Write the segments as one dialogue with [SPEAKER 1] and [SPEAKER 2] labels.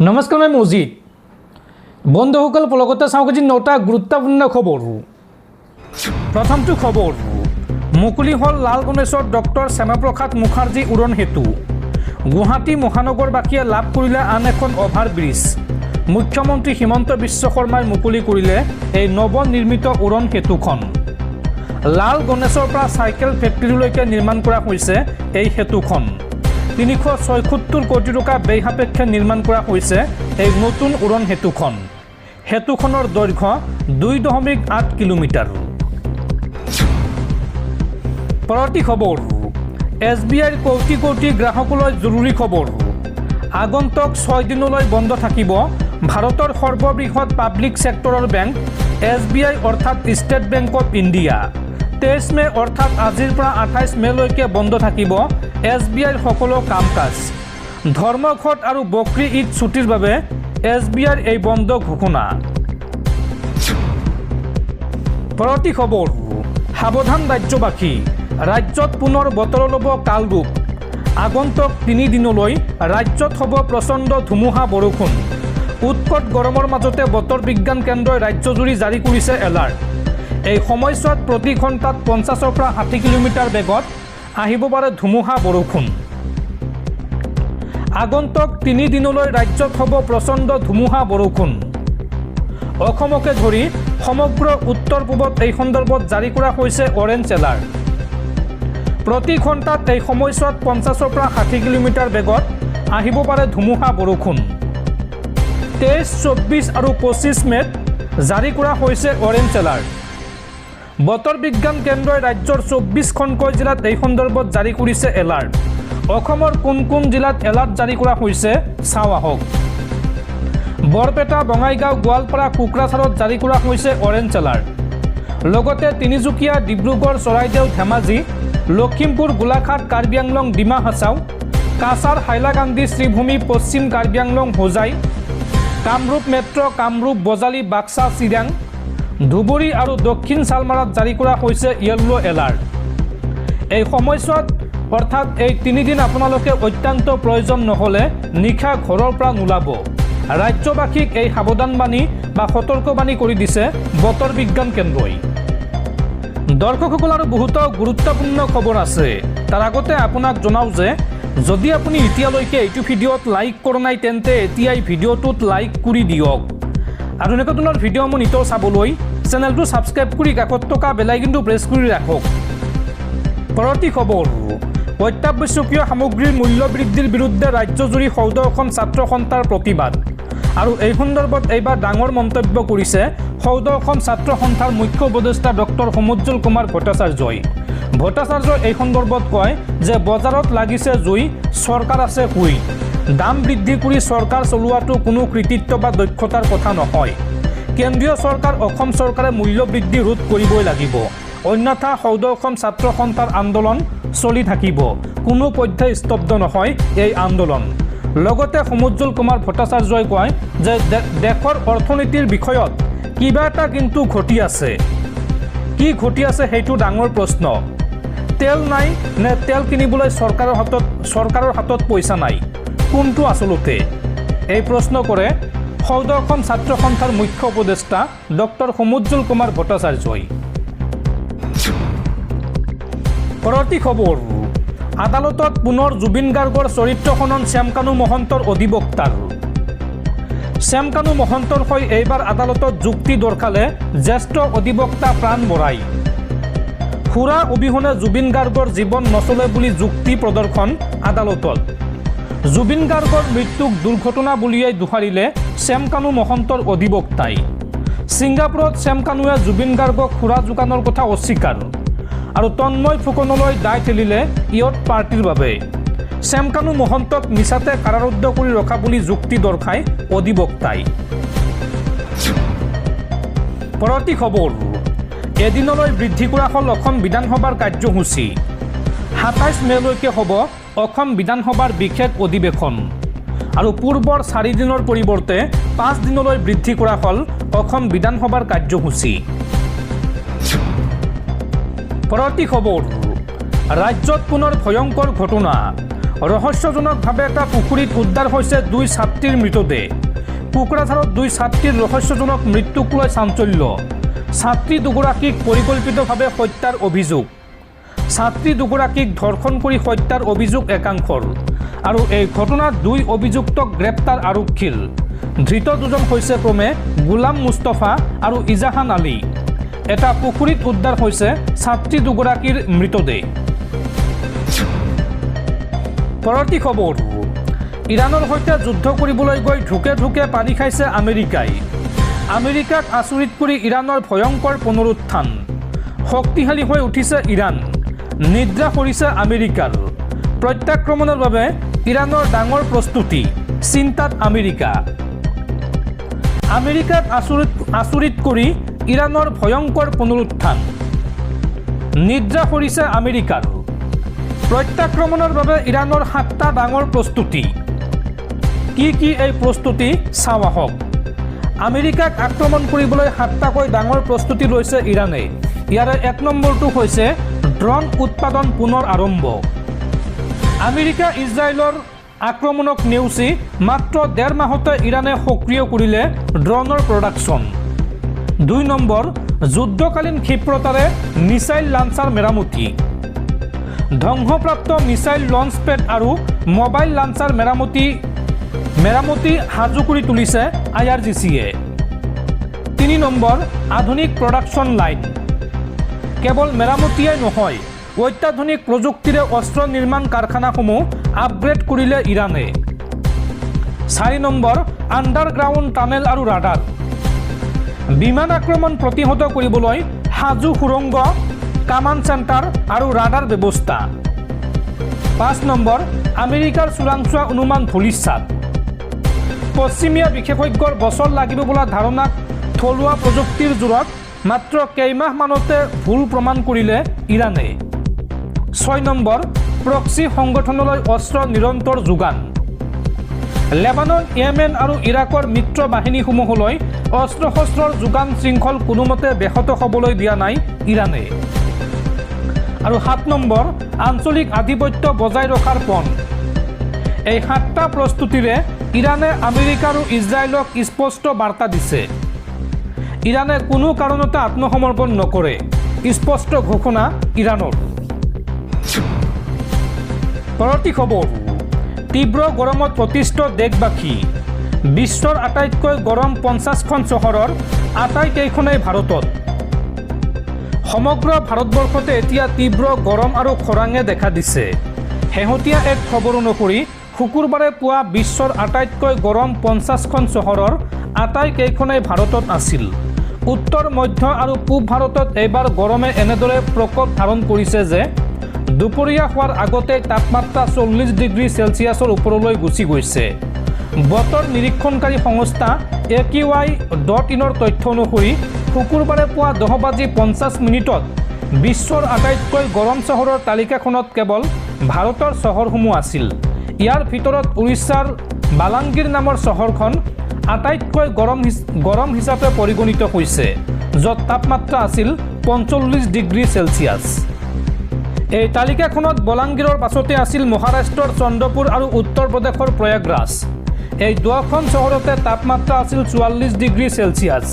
[SPEAKER 1] নমস্কাৰ মই মজিদ বন্ধুসকল পলকতে চাওক আজি 9টা গুৰুত্বপূৰ্ণ খবৰ। প্ৰথমটো খবৰ মুকলি হল লাল গণেশৰ ডক্টৰ শ্যামাপ্ৰসাদ মুখাৰ্জী উৰণ সেতু। গুৱাহাটী মহানগৰবাসীয়ে লাভ কৰিলে আন এখন অভাৰ ব্ৰিজ। মুখ্যমন্ত্ৰী হিমন্ত বিশ্ব শৰ্মাই মুকলি কৰিলে এই নৱনিৰ্মিত উৰণ সেতুখন। লাল গণেশৰ পৰা চাইকেল ফেক্টৰীলৈকে নিৰ্মাণ কৰা হৈছে এই সেতুখন। 376 কোটি টকা ব্যয় সাপেক্ষে নিৰ্মাণ কৰা হৈছে এই নতুন উৰণ সেতুখন। সেতুখনৰ দৈৰ্ঘ্য 2.8 কিলোমিটাৰ। পৰৱৰ্তী খবৰ SBIৰ কোটি কোটি গ্ৰাহকলৈ জৰুৰী খবৰ। আগন্তুক 6 দিনলৈ বন্ধ থাকিব ভাৰতৰ সৰ্ববৃহৎ পাব্লিক সেক্টৰৰ বেংক SBI অৰ্থাৎ ষ্টেট বেংক অফ ইণ্ডিয়া। 23 মে অৰ্থাৎ আজিৰ পৰা 28 মেলৈকে বন্ধ থাকিব SBIৰ সকলো কাম কাজ। ধৰ্মঘট আৰু বকৰি ঈদ ছুটিৰ বাবে SBIৰ এই বন্ধ ঘোষণা। পৰৱৰ্তী খবৰ সাৱধান ৰাজ্যবাসী, ৰাজ্যত পুনৰ বতৰ ল'ব কালৰূপ। আগন্তুক 3 দিনলৈ ৰাজ্যত হ'ব প্ৰচণ্ড ধুমুহা বৰষুণ। উৎকট গৰমৰ মাজতে বতৰ বিজ্ঞান কেন্দ্ৰই ৰাজ্যজুৰি জাৰি কৰিছে এলাৰ্ট। এই সময়ছোৱাত প্ৰতি ঘণ্টাত 50ৰ পৰা 60 কিলোমিটাৰ বেগত আহিব পাৰে ধুমুহা বৰষুণ। আগন্তুক 3 দিনলৈ ৰাজ্যত হ'ব প্ৰচণ্ড ধুমুহা বৰষুণ। অসমকে ধৰি সমগ্ৰ উত্তৰ পূবত এই সন্দৰ্ভত জাৰি কৰা হৈছে অৰেঞ্জ এলাৰ্ট। প্ৰতি ঘণ্টাত এই সময়ছোৱাত 50ৰ পৰা 60 কিলোমিটাৰ বেগত আহিব পাৰে ধুমুহা বৰষুণ। 23, 24 আৰু 25 মেত জাৰি কৰা হৈছে অৰেঞ্জ এলাৰ্ট। বতৰ বিজ্ঞান কেন্দ্ৰই ৰাজ্যৰ 24খনকৈ জিলাত এই সন্দৰ্ভত জাৰি কৰিছে এলাৰ্ট। অসমৰ কোন কোন জিলাত এলাৰ্ট জাৰি কৰা হৈছে চাওঁ আহক। বৰপেটা, বঙাইগাঁও, গোৱালপাৰা, কোকৰাঝাৰত জাৰি কৰা হৈছে অৰেঞ্জ এলাৰ্ট। লগতে তিনিচুকীয়া, ডিব্ৰুগড়, চৰাইদেউ, ধেমাজি, লখিমপুৰ, গোলাঘাট, কাৰ্বি আংলং, ডিমা হাছাও, কাছাৰ, হাইলাকান্দি, শ্ৰীভূমি, পশ্চিম কাৰ্বি আংলং, হোজাই, কামৰূপ মেট্ৰ', কামৰূপ, বজালী, বাক্সা, চিৰাং, ধুবুৰী আৰু দক্ষিণ চালমাৰাত জাৰি কৰা হৈছে য়েল্লো এলাৰ্ট। এই সময়ছোৱাত অৰ্থাৎ এই 3 দিন আপোনালোকে অত্যন্ত প্ৰয়োজন নহ'লে নিশা ঘৰৰ পৰা নোলাব। ৰাজ্যবাসীক এই সাৱধানবাণী বা সতৰ্কবাণী কৰি দিছে বতৰ বিজ্ঞান কেন্দ্ৰই। দৰ্শকসকল আৰু বহুতো গুৰুত্বপূৰ্ণ খবৰ আছে। তাৰ আগতে আপোনাক জনাওঁ যে যদি আপুনি এতিয়ালৈকে এইটো ভিডিঅ'ত লাইক কৰা নাই তেন্তে এতিয়াই ভিডিঅ'টোত লাইক কৰি দিয়ক। আৰু এনেকুৱা ধৰণৰ ভিডিঅ'সমূহ নিতৌ চাবলৈ চেনেলটো ছাবস্ক্ৰাইব কৰি কাষত থকা বেল আইকনটো প্ৰেছ কৰি ৰাখক। পৰৱৰ্তী খবৰ অত্যাৱশ্যকীয় সামগ্ৰীৰ মূল্য বৃদ্ধিৰ বিৰুদ্ধে ৰাজ্যজুৰি 14খন ছাত্ৰ সন্থাৰ প্ৰতিবাদ। আৰু এই সন্দৰ্ভত এইবাৰ ডাঙৰ মন্তব্য কৰিছে 14খন ছাত্ৰ সন্থাৰ মুখ্য উপদেষ্টা ডক্টৰ সমুজ্জ্বল কুমাৰ ভট্টাচাৰ্যই। ভট্টাচাৰ্যই এই সন্দৰ্ভত কয় যে বজাৰত লাগিছে জুই, চৰকাৰ আছে শুই। দাম বৃদ্ধি কৰি চৰকাৰ চলোৱাটো কোনো কৃতিত্ব বা দক্ষতাৰ কথা নহয়। কেন্দ্ৰীয় চৰকাৰ, অসম চৰকাৰে মূল্য বৃদ্ধি ৰোধ কৰিবই লাগিব, অন্যথা 14খন ছাত্ৰ সন্থাৰ আন্দোলন চলি থাকিব। কোনো পধ্যেই স্তব্ধ নহয় এই আন্দোলন। লগতে সমুজ্জ্বল কুমাৰ ভট্টাচাৰ্যই কয় যে দেশৰ অৰ্থনীতিৰ বিষয়ত কিবা এটা কিন্তু ঘটি আছে। কি ঘটি আছে সেইটো ডাঙৰ প্ৰশ্ন। তেল নাই নে তেল কিনিবলৈ চৰকাৰৰ হাতত পইচা নাই, কোনটো আচলতে? এই প্ৰশ্ন কৰে 14খন ছাত্ৰ সন্থাৰ মুখ্য উপদেষ্টা ডক্টৰ সমুজ্জ্বল কুমাৰ ভট্টাচাৰ্যই। পৰৱৰ্তী খবৰ আদালতত পুনৰ জুবিন গাৰ্গৰ চৰিত্ৰ খনন শ্যামকানু মহন্তৰ অধিবক্তাৰ। শ্যামকানু মহন্তৰ হৈ এইবাৰ আদালতত যুক্তি দৰ্শালে জ্যেষ্ঠ অধিবক্তা প্ৰাণ বৰাই। সুৰা অবিহনে জুবিন গাৰ্গৰ জীৱন নচলে বুলি যুক্তি প্ৰদৰ্শন আদালতত। জুবিন গাৰ্গৰ মৃত্যুক দুৰ্ঘটনা বুলিয়াই দোহাৰিলে শ্যামকানু মহন্তৰ অধিবক্তাই। ছিংগাপুৰত শ্যামকানুৱে জুবিন গাৰ্গক সুৰা যোগানৰ কথা অস্বীকাৰ আৰু তন্ময় ফুকনলৈ দায় ঠেলিলে ইয়ত পাৰ্টিৰ বাবে। শ্যামকানু মহন্তক মিছাতে কাৰাৰুদ্ধ কৰি ৰখা বুলি যুক্তি দৰ্শায় অধিবক্তাই। পৰৱৰ্তী খবৰ এদিনলৈ বৃদ্ধি কৰা হ'ল অসম বিধানসভাৰ কাৰ্যসূচী। 27 মেলৈকে হ'ব অসম বিধানসভাৰ বিশেষ অধিৱেশন। আৰু পূৰ্বৰ 4 দিনৰ পৰিৱৰ্তে 5 দিনলৈ বৃদ্ধি কৰা হ'ল অসম বিধানসভাৰ কাৰ্যসূচী। পৰৱৰ্তী খবৰ ৰাজ্যত পুনৰ ভয়ংকৰ ঘটনা। ৰহস্যজনকভাৱে এটা পুখুৰীত উদ্ধাৰ হৈছে 2 ছাত্ৰীৰ মৃতদেহ। কোকৰাঝাৰত 2 ছাত্ৰীৰ ৰহস্যজনক মৃত্যুক লৈ চাঞ্চল্য। ছাত্ৰী দুগৰাকীক পৰিকল্পিতভাৱে হত্যাৰ অভিযোগ। ছাত্ৰী দুগৰাকীক ধৰ্ষণ কৰি হত্যাৰ অভিযোগ একাংশৰ। আৰু এই ঘটনাত 2 অভিযুক্তক গ্ৰেপ্তাৰ আৰক্ষীৰ। ধৃত দুজন হৈছে ক্ৰমে গোলাম মুস্তফা আৰু ইজাহান আলী। এটা পুখুৰীত উদ্ধাৰ হৈছে ছাত্ৰী দুগৰাকীৰ মৃতদেহ। পৰৱৰ্তী খবৰ, ইৰাণৰ সৈতে যুদ্ধ কৰিবলৈ গৈ ঢুকে ঢুকে পানী খাইছে আমেৰিকাই। আমেৰিকাক আচৰিত কৰি ইৰাণৰ ভয়ংকৰ পুনৰুত্থান। শক্তিশালী হৈ উঠিছে ইৰাণ। নিদ্ৰা কৰিছে আমেৰিকাৰ। প্ৰত্যাক্ৰমণৰ বাবে ইৰাণৰ ডাঙৰ প্ৰস্তুতি, চিন্তাত আমেৰিকা। আমেৰিকাক আচৰিত কৰি ইৰাণৰ ভয়ংকৰ পুনৰুত্থান। নিদ্ৰা কৰিছে আমেৰিকাৰ। প্ৰত্যাক্ৰমণৰ বাবে ইৰাণৰ 7টা ডাঙৰ প্ৰস্তুতি। কি কি এই প্ৰস্তুতি চাওঁ আহক। আমেৰিকাক আক্ৰমণ কৰিবলৈ 7টাকৈ ডাঙৰ প্ৰস্তুতি লৈছে ইৰাণে। ইয়াৰে 1 নম্বৰটো হৈছে ড্ৰোন উৎপাদন পুনৰ আৰম্ভ। আমেৰিকা ইজৰাইলৰ আক্ৰমণক নেওচি মাত্ৰ 1.5 মাহতে ইৰাণে সক্ৰিয় কৰিলে ড্ৰোনৰ প্ৰডাকশ্যন। 2 নম্বৰ, যুদ্ধকালীন ক্ষিপ্ৰতাৰে মিছাইল লাঞ্চাৰ মেৰামতি। ধ্বংসপ্ৰাপ্ত মিছাইল লঞ্চ পেড আৰু মোবাইল লাঞ্চাৰ মেৰামতি সাজু কৰি তুলিছে IRGC-য়ে। 3 নম্বৰ, আধুনিক প্ৰডাকশ্যন লাইন। কেৱল মেৰামতিয়েই নহয়, অত্যাধুনিক প্ৰযুক্তিৰে অস্ত্ৰ নিৰ্মাণ কাৰখানাসমূহ আপগ্ৰেড কৰিলে ইৰাণে। 4 নম্বৰ, আণ্ডাৰগ্ৰাউণ্ড টানেল আৰু ৰাডাৰ। বিমান আক্ৰমণ প্ৰতিহত কৰিবলৈ সাজু সুৰংগ, কামাণ্ড চেণ্টাৰ আৰু ৰাডাৰ ব্যৱস্থা। 5 নম্বৰ, আমেৰিকাৰ চোৰাংচোৱা অনুমান ধূলিসাৎ। পশ্চিমীয়া বিশেষজ্ঞৰ বছৰ লাগিব বোলা ধাৰণাক থলুৱা প্ৰযুক্তিৰ জোৰত মাত্ৰ কেইমাহমানতে ভুল প্ৰমাণ কৰিলে ইৰাণে। 6 নম্বৰ, প্ৰক্সি সংগঠনলৈ অস্ত্ৰ নিৰন্তৰ যোগান। লেবানন, ইয়েমেন আৰু ইৰাকৰ মিত্ৰ বাহিনীসমূহলৈ অস্ত্ৰ শস্ত্ৰৰ যোগান শৃংখল কোনোমতে ব্যাহত হ'বলৈ দিয়া নাই ইৰাণে। আৰু 7 নম্বৰ, আঞ্চলিক আধিপত্য বজাই ৰখাৰ পণ। এই 7টা প্ৰস্তুতিৰে ইৰাণে আমেৰিকা আৰু ইজৰাইলক স্পষ্ট বাৰ্তা দিছে। ইৰাণে কোনো কাৰণতে আত্মসমৰ্পণ নকৰে, স্পষ্ট ঘোষণা ইৰাণৰ। পৰৱৰ্তী খবৰ, তীব্ৰ গৰমত অতিষ্ঠ দেশবাসী। বিশ্বৰ আটাইতকৈ গৰম 50খন চহৰৰ আটাইকেইখনেই ভাৰতত। সমগ্ৰ ভাৰতবৰ্ষতে এতিয়া তীব্ৰ গৰম আৰু খৰাঙে দেখা দিছে। শেহতীয়া এক খবৰ অনুসৰি শুকুৰবাৰে পুৱা বিশ্বৰ আটাইতকৈ গৰম 50খন চহৰৰ আটাইকেইখনেই ভাৰতত আছিল। উত্তৰ, মধ্য আৰু পূব ভাৰতত এইবাৰ গৰমে এনেদৰে প্ৰকোপ ধাৰণ কৰিছে যে দুপৰীয়া হোৱাৰ আগতেই তাপমাত্ৰা 40 ডিগ্ৰী চেলছিয়াছৰ ওপৰলৈ গুচি গৈছে। বতৰ নিৰীক্ষণকাৰী সংস্থা AQI.in তথ্য অনুসৰি শুকুৰবাৰে পুৱা 10:50 বিশ্বৰ আটাইতকৈ গৰম চহৰৰ তালিকাখনত কেৱল ভাৰতৰ চহৰসমূহ আছিল। ইয়াৰ ভিতৰত উৰিষ্যাৰ বালাংগীৰ নামৰ চহৰখন আটাইতকৈ গৰম হিচাপে পৰিগণিত হৈছে, য'ত তাপমাত্ৰা আছিল 45 ডিগ্ৰী চেলছিয়াছ। এই তালিকাখনত বলাংগীৰৰ পাছতে আছিল মহাৰাষ্ট্ৰৰ চন্দ্ৰপুৰ আৰু উত্তৰ প্ৰদেশৰ প্ৰয়াগৰাজ। এই দুয়োখন চহৰতে তাপমাত্ৰা আছিল 44 ডিগ্ৰী চেলছিয়াছ।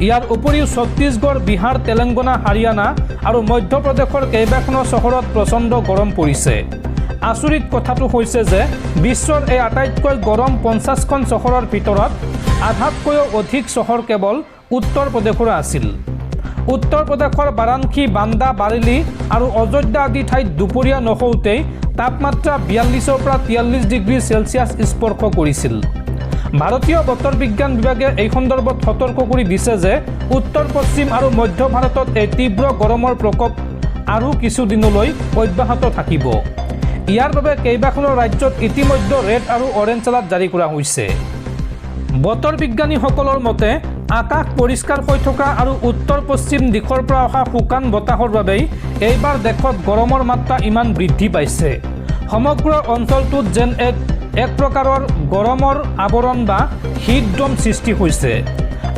[SPEAKER 1] ইয়াৰ উপৰিও ছত্তীশগড়, বিহাৰ, তেলেংগানা, হাৰিয়ানা আৰু মধ্যপ্ৰদেশৰ কেইবাখনো চহৰত প্ৰচণ্ড গৰম পৰিছে। আচৰিত কথাটো হৈছে যে বিশ্বৰ এই আটাইতকৈ গৰম 50খন চহৰৰ ভিতৰত আধাতকৈও অধিক চহৰ কেৱল উত্তৰ প্ৰদেশৰ আছিল। উত্তৰ প্ৰদেশৰ বাৰাণসী, বান্দা, বাৰেলি আৰু অযোধ্যা আদি ঠাইত দুপৰীয়া নহওঁতেই তাপমাত্ৰা 42ৰ পৰা 43 ডিগ্ৰী চেলছিয়াছ স্পৰ্শ কৰিছিল। ভাৰতীয় বতৰ বিজ্ঞান বিভাগে এই সন্দৰ্ভত সতৰ্ক কৰি দিছে যে উত্তৰ, পশ্চিম আৰু মধ্য ভাৰতত এই তীব্ৰ গৰমৰ প্ৰকোপ আৰু কিছুদিনলৈ অব্যাহত থাকিব। ইয়াৰ বাবে কেইবাখনো ৰাজ্যত ইতিমধ্যে ৰেড আৰু অৰেঞ্জ এলাৰ্ট জাৰি কৰা হৈছে। বতৰ বিজ্ঞানীসকলৰ মতে আকাশ পৰিষ্কাৰ হৈ থকা আৰু উত্তৰ পশ্চিম দিশৰ পৰা অহা শুকান বতাহৰ বাবেই এইবাৰ দেশত গৰমৰ মাত্ৰা ইমান বৃদ্ধি পাইছে। সমগ্ৰ অঞ্চলটোত যেন এক প্ৰকাৰৰ গৰমৰ আৱৰণ বা হিট ড'ম সৃষ্টি হৈছে।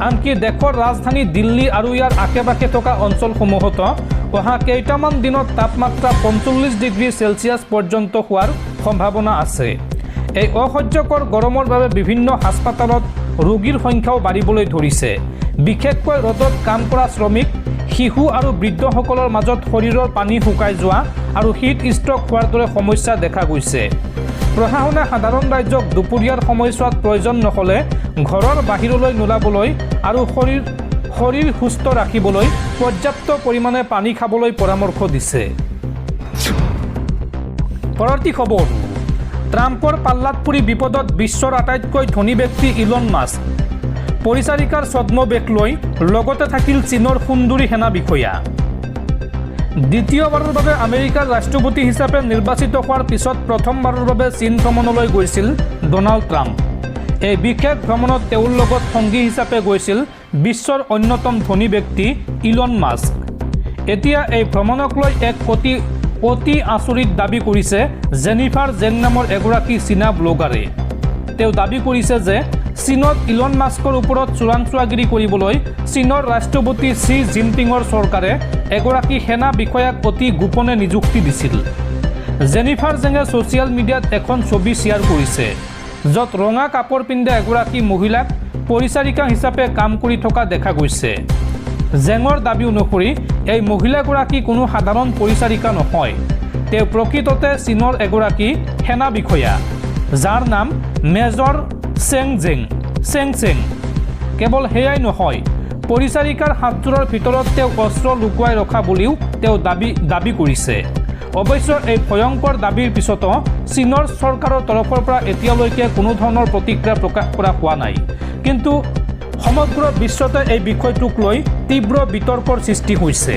[SPEAKER 1] আনকি দেশৰ ৰাজধানী দিল্লী আৰু ইয়াৰ আশে পাশে থকা অঞ্চলসমূহতো অহা কেইটামান দিনত তাপমাত্ৰা 45 ডিগ্ৰী চেলছিয়াছ পৰ্যন্ত হোৱাৰ সম্ভাৱনা আছে। এই অসহ্যকৰ গৰমৰ বাবে বিভিন্ন হাস্পতালত ৰোগীৰ সংখ্যাও বাঢ়িবলৈ ধৰিছে। বিশেষকৈ ৰ'দত কাম কৰা শ্ৰমিক, শিশু আৰু বৃদ্ধসকলৰ মাজত শৰীৰৰ পানী শুকাই যোৱা আৰু হিট ষ্ট্ৰক হোৱাৰ দৰে সমস্যা দেখা গৈছে। প্ৰশাসনে সাধাৰণ ৰাইজক দুপৰীয়াৰ সময়ছোৱাত প্ৰয়োজন নহ'লে ঘৰৰ বাহিৰলৈ নোলাবলৈ আৰু শৰীৰ সুস্থ ৰাখিবলৈ পৰ্যাপ্ত পৰিমাণে পানী খাবলৈ পৰামৰ্শ দিছে। পৰৱৰ্তী খবৰ, ট্ৰাম্পৰ পাল্লাত পৰি বিপদত বিশ্বৰ আটাইতকৈ ধনী ব্যক্তি ইলন মাস্ক। পৰিচাৰিকাৰ ছদ্মবেশ লৈ লগতে থাকিল চীনৰ সুন্দৰী সেনা বিষয়া। দ্বিতীয়বাৰৰ বাবে আমেৰিকাৰ ৰাষ্ট্ৰপতি হিচাপে নিৰ্বাচিত হোৱাৰ পিছত প্ৰথমবাৰৰ বাবে চীন ভ্ৰমণলৈ গৈছিল ডনাল্ড ট্ৰাম্প। এই বিশেষ ভ্ৰমণত তেওঁৰ লগত সংগী হিচাপে গৈছিল বিশ্বৰ অন্যতম ধনী ব্যক্তি ইলন মাস্ক। এতিয়া এই ভ্ৰমণক লৈ এক অতি আচৰিত দাবী কৰিছে জেনিফাৰ জেং নামৰ এগৰাকী চীনা ব্লগাৰে। তেওঁ দাবী কৰিছে যে চীনত ইলন মাস্কৰ ওপৰত চোৰাংচোৱাগিৰি কৰিবলৈ চীনৰ ৰাষ্ট্ৰপতি শ্বি জিনপিঙৰ চৰকাৰে এগৰাকী সেনা বিষয়াক অতি গোপনে নিযুক্তি দিছিল। জেনিফাৰ জেঙে ছ'চিয়েল মিডিয়াত এখন ছবি শ্বেয়াৰ কৰিছে, য'ত ৰঙা কাপোৰ পিন্ধা এগৰাকী মহিলাক পৰিচাৰিকা হিচাপে কাম কৰি থকা দেখা গৈছে। জেঙৰ দাবী অনুসৰি এই মহিলাগৰাকী কোনো সাধাৰণ পৰিচাৰিকা নহয়। তেওঁ প্ৰকৃততে চীনৰ এগৰাকী সেনা বিষয়া, যাৰ নাম মেজৰ চেং চেং। কেৱল সেয়াই নহয়, পৰিচাৰিকাৰ হাতযোৰৰ ভিতৰত তেওঁ অস্ত্ৰ লুকুৱাই ৰখা বুলিও তেওঁ দাবী কৰিছে। অৱশ্যে এই ভয়ংকৰ দাবীৰ পিছতো চীনৰ চৰকাৰৰ তৰফৰ পৰা এতিয়ালৈকে কোনো ধৰণৰ প্ৰতিক্ৰিয়া প্ৰকাশ কৰা হোৱা নাই। কিন্তু সমগ্ৰ বিশ্বতে এই বিষয়টোক লৈ তীব্ৰ বিতৰ্কৰ সৃষ্টি হৈছে।